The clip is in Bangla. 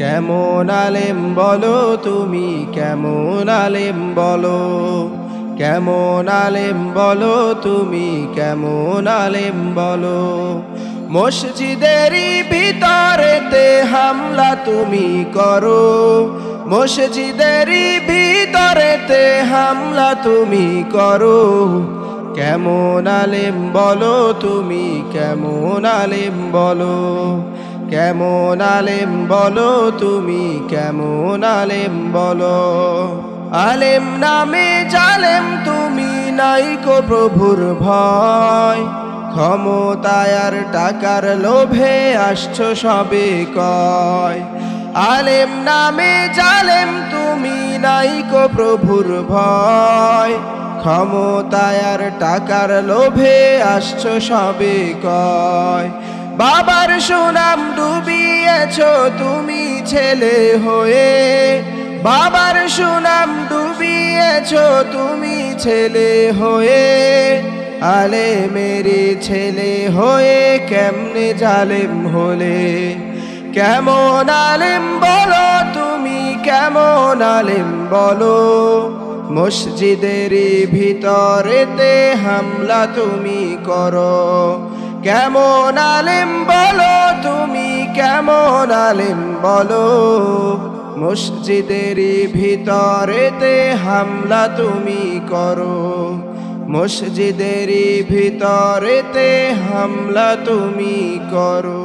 কেমন আলেম বলো তুমি, কেমন আলেম বলো, কেমন আলেম বলো তুমি, কেমন আলেম বলো। মসজিদেরই ভিতরেতে হামলা তুমি করো, মসজিদেরই ভিতরেতে হামলা তুমি করো। কেমন আলেম বলো তুমি, কেমন আলেম বলো, কেমন আলেম বলো তুমি, কেমন আলেম বলো। আলেম নামে জালেম তুমি, নাইকো প্রভুর ভয়, ক্ষমতায় আর টাকার লোভে আসছো সবে কয়। আলেম নামে জালেম তুমি, নাইকো প্রভুর ভয়, ক্ষমতায় আর টাকার লোভে আসছো সবে কয়। বাবার সুনাম ডুবিয়েছো তুমি ছেলে হয়ে, বাবার সুনাম ডুবিয়েছো তুমি ছেলে হয়ে। আলেমেরি ছেলে হয়ে কেমনে জালেম হলে। কেমন আলেম বলো তুমি, কেমন আলেম বলো, মসজিদেরই ভিতরেতে হামলা তুমি করো। কেমন আলেম বলো তুমি, কেমন আলেম বলো, মসজিদেরই ভিতরেতে হামলা তুমি করো। মসজিদেরই ভিতরেতে হামলা তুমি করো।